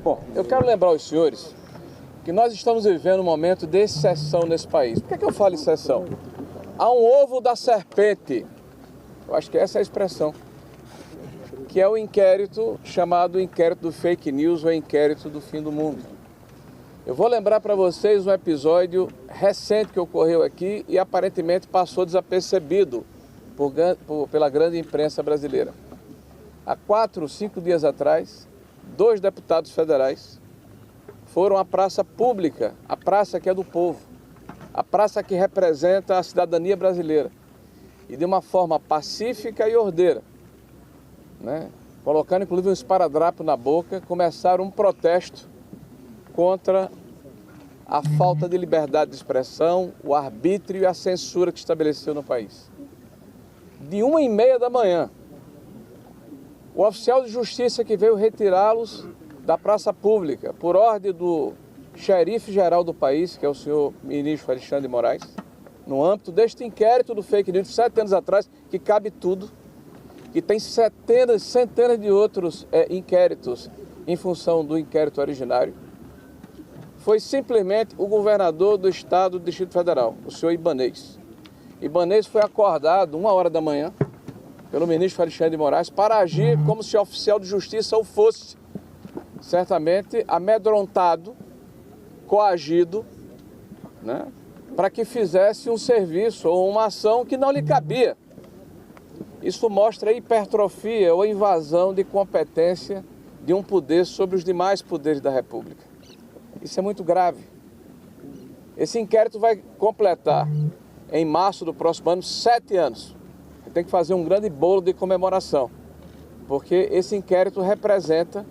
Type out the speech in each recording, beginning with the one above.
Bom, eu quero lembrar aos senhores que nós estamos vivendo um momento de exceção nesse país. Por que eu falo exceção? Há um ovo da serpente, eu acho que essa é a expressão, que é o inquérito chamado inquérito do fake news ou inquérito do fim do mundo. Eu vou lembrar para vocês um episódio recente que ocorreu aqui e aparentemente passou desapercebido pela grande imprensa brasileira. Há 4 ou 5 dias atrás, 2 deputados federais foram à praça pública, a praça que é do povo, a praça que representa a cidadania brasileira, e de uma forma pacífica e ordeira, né? Colocando inclusive um esparadrapo na boca, começaram um protesto contra a falta de liberdade de expressão, o arbítrio e a censura que estabeleceu no país. De 1h30 da manhã, o oficial de justiça que veio retirá-los da praça pública, por ordem do xerife-geral do país, que é o senhor ministro Alexandre de Moraes, no âmbito deste inquérito do fake news de 7 anos atrás, que cabe tudo, que tem centenas de outros inquéritos em função do inquérito originário, foi simplesmente o governador do estado do Distrito Federal, o senhor Ibanez. Ibanez foi acordado 1h da manhã pelo ministro Alexandre de Moraes para agir como se oficial de justiça o fosse, certamente amedrontado, coagido, né, para que fizesse um serviço ou uma ação que não lhe cabia. Isso mostra a hipertrofia ou invasão de competência de um poder sobre os demais poderes da República. Isso é muito grave. Esse inquérito vai completar, em março do próximo ano, 7 anos. Tem que fazer um grande bolo de comemoração, porque esse inquérito representa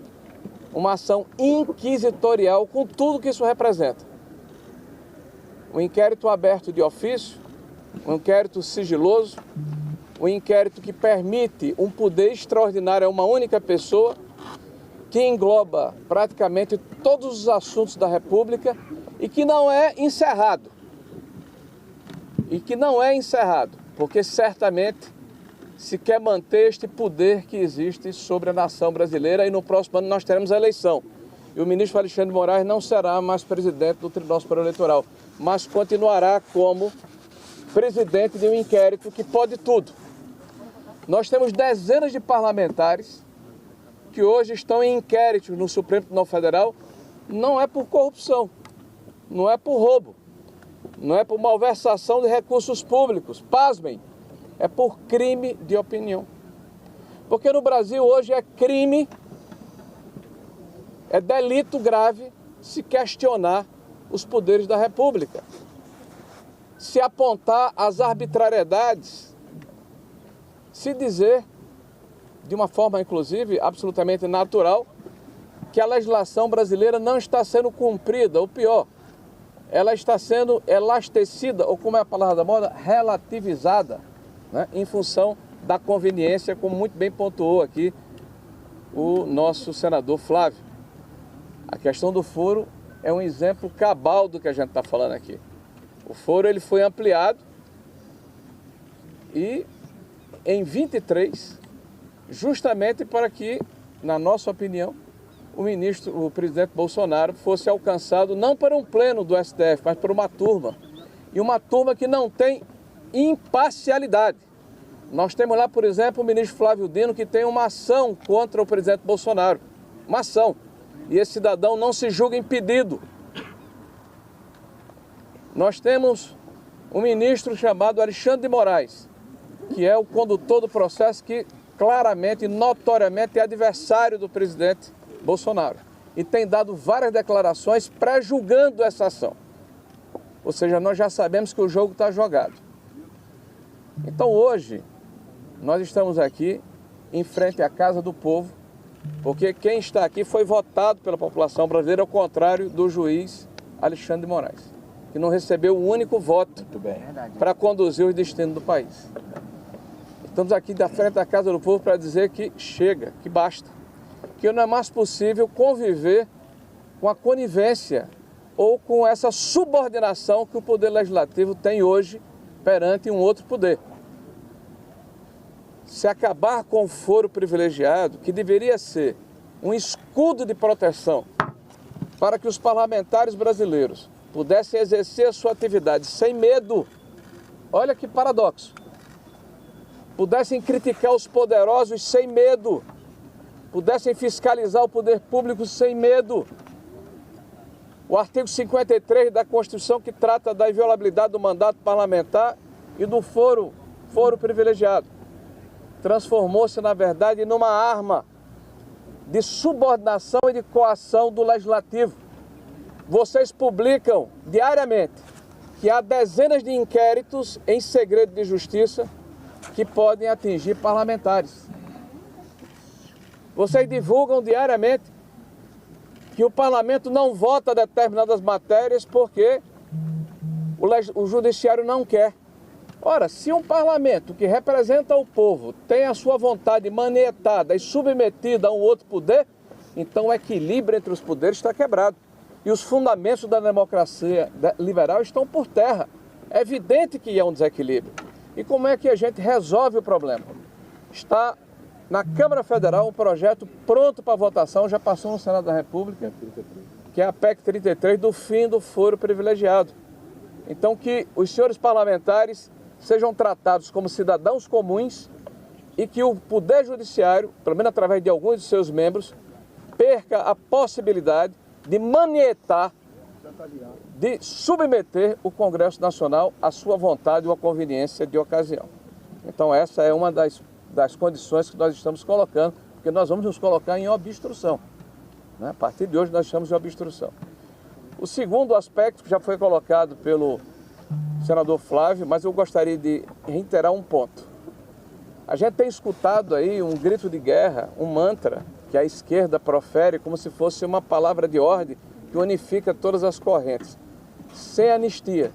uma ação inquisitorial com tudo que isso representa. Um inquérito aberto de ofício, um inquérito sigiloso, um inquérito que permite um poder extraordinário a uma única pessoa, que engloba praticamente todos os assuntos da República e que não é encerrado. Porque certamente se quer manter este poder que existe sobre a nação brasileira, e no próximo ano nós teremos a eleição. E o ministro Alexandre de Moraes não será mais presidente do Tribunal Superior Eleitoral, mas continuará como presidente de um inquérito que pode tudo. Nós temos dezenas de parlamentares que hoje estão em inquéritos no Supremo Tribunal Federal, não é por corrupção, não é por roubo, não é por malversação de recursos públicos, pasmem, é por crime de opinião. Porque no Brasil hoje é crime, é delito grave se questionar os poderes da República, se apontar as arbitrariedades, se dizer, de uma forma inclusive absolutamente natural, que a legislação brasileira não está sendo cumprida, ou pior, ela está sendo elastecida, ou como é a palavra da moda, relativizada, né, em função da conveniência, como muito bem pontuou aqui o nosso senador Flávio. A questão do foro é um exemplo cabal do que a gente está falando aqui. O foro ele foi ampliado e em 23, justamente para que, na nossa opinião, o presidente Bolsonaro fosse alcançado não por um pleno do STF, mas por uma turma. E uma turma que não tem imparcialidade. Nós temos lá, por exemplo, o ministro Flávio Dino, que tem uma ação contra o presidente Bolsonaro. Uma ação. E esse cidadão não se julga impedido. Nós temos um ministro chamado Alexandre de Moraes, que é o condutor do processo, que claramente e notoriamente é adversário do presidente Bolsonaro. E tem dado várias declarações pré-julgando essa ação. Ou seja, nós já sabemos que o jogo está jogado. Então hoje, nós estamos aqui em frente à Casa do Povo, porque quem está aqui foi votado pela população brasileira, ao contrário do juiz Alexandre de Moraes, que não recebeu um único voto para conduzir os destinos do país. Estamos aqui da frente da Casa do Povo para dizer que chega, que basta, que não é mais possível conviver com a conivência ou com essa subordinação que o Poder Legislativo tem hoje perante um outro poder. Se acabar com o foro privilegiado, que deveria ser um escudo de proteção para que os parlamentares brasileiros pudessem exercer a sua atividade sem medo, olha que paradoxo, pudessem criticar os poderosos sem medo, pudessem fiscalizar o poder público sem medo. O artigo 53 da Constituição, que trata da inviolabilidade do mandato parlamentar e do foro privilegiado, transformou-se, na verdade, numa arma de subordinação e de coação do Legislativo. Vocês publicam diariamente que há dezenas de inquéritos em segredo de justiça que podem atingir parlamentares. Vocês divulgam diariamente que o parlamento não vota determinadas matérias porque o judiciário não quer. Ora, se um parlamento que representa o povo tem a sua vontade manietada e submetida a um outro poder, então o equilíbrio entre os poderes está quebrado. E os fundamentos da democracia liberal estão por terra. É evidente que há um desequilíbrio. E como é que a gente resolve o problema? Está na Câmara Federal um projeto pronto para votação, já passou no Senado da República, que é a PEC 33 do fim do foro privilegiado. Então que os senhores parlamentares sejam tratados como cidadãos comuns e que o Poder Judiciário, pelo menos através de alguns de seus membros, perca a possibilidade de manietar, de submeter o Congresso Nacional à sua vontade ou à conveniência de ocasião. Então essa é uma das condições que nós estamos colocando, porque nós vamos nos colocar em obstrução. Né? A partir de hoje nós estamos em obstrução. O segundo aspecto, que já foi colocado pelo senador Flávio, mas eu gostaria de reiterar um ponto. A gente tem escutado aí um grito de guerra, um mantra que a esquerda profere como se fosse uma palavra de ordem que unifica todas as correntes. Sem anistia,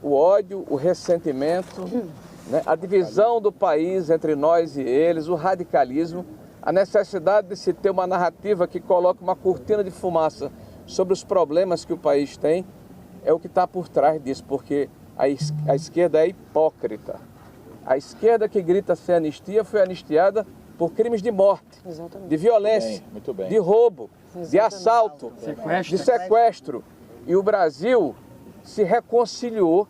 o ódio, o ressentimento, né, a divisão do país entre nós e eles, o radicalismo, a necessidade de se ter uma narrativa que coloque uma cortina de fumaça sobre os problemas que o país tem, é o que está por trás disso, porque a esquerda é hipócrita. A esquerda que grita sem anistia foi anistiada por crimes de morte, de violência, muito bem. De roubo, de assalto, de sequestro. E o Brasil se reconciliou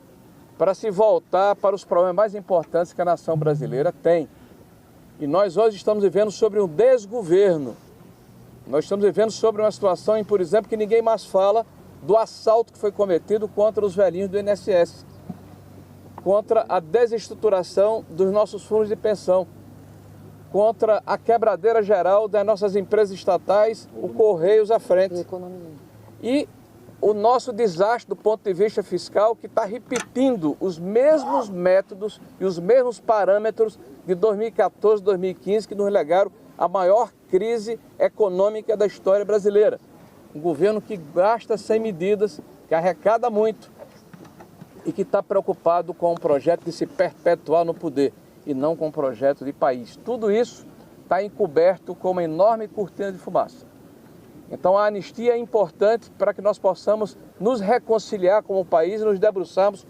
para se voltar para os problemas mais importantes que a nação brasileira tem. E nós hoje estamos vivendo sobre um desgoverno. Nós estamos vivendo sobre uma situação em, por exemplo, que ninguém mais fala do assalto que foi cometido contra os velhinhos do INSS, contra a desestruturação dos nossos fundos de pensão, contra a quebradeira geral das nossas empresas estatais, o Correios à frente. E o nosso desastre do ponto de vista fiscal, que está repetindo os mesmos métodos e os mesmos parâmetros de 2014, 2015, que nos legaram a maior crise econômica da história brasileira. Um governo que gasta sem medidas, que arrecada muito e que está preocupado com um projeto de se perpetuar no poder e não com um projeto de país. Tudo isso está encoberto com uma enorme cortina de fumaça. Então a anistia é importante para que nós possamos nos reconciliar como país e nos debruçarmos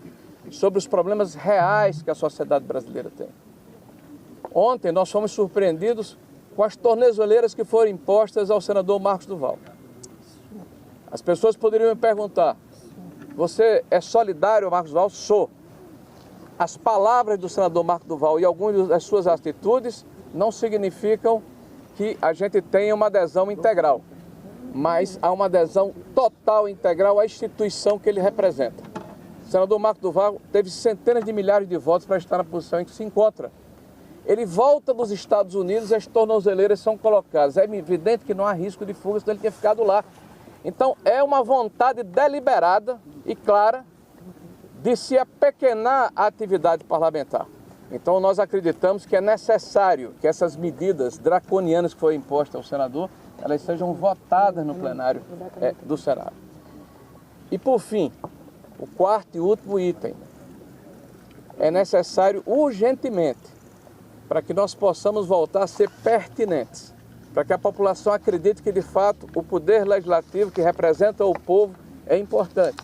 sobre os problemas reais que a sociedade brasileira tem. Ontem nós fomos surpreendidos com as tornozeleiras que foram impostas ao senador Marcos Duval. As pessoas poderiam me perguntar, você é solidário, Marcos Duval? Sou. As palavras do senador Marcos Duval e algumas das suas atitudes não significam que a gente tenha uma adesão integral, mas há uma adesão total, integral à instituição que ele representa. O senador Marcos Duval teve centenas de milhares de votos para estar na posição em que se encontra. Ele volta dos Estados Unidos e as tornozeleiras são colocadas. É evidente que não há risco de fuga, senão ele tinha ficado lá. Então é uma vontade deliberada e clara de se apequenar a atividade parlamentar. Então nós acreditamos que é necessário que essas medidas draconianas que foram impostas ao senador, elas sejam votadas no plenário do Senado. E por fim, o quarto e último item, é necessário urgentemente, para que nós possamos voltar a ser pertinentes, para que a população acredite que de fato o poder legislativo que representa o povo é importante,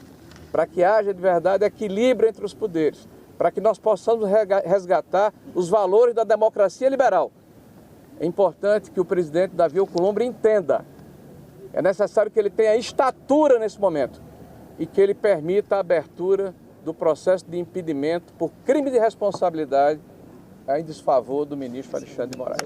para que haja de verdade equilíbrio entre os poderes, para que nós possamos resgatar os valores da democracia liberal. É importante que o presidente Davi Alcolumbre entenda É necessário que ele tenha estatura nesse momento e que ele permita a abertura do processo de impedimento por crime de responsabilidade em desfavor do ministro Alexandre de Moraes.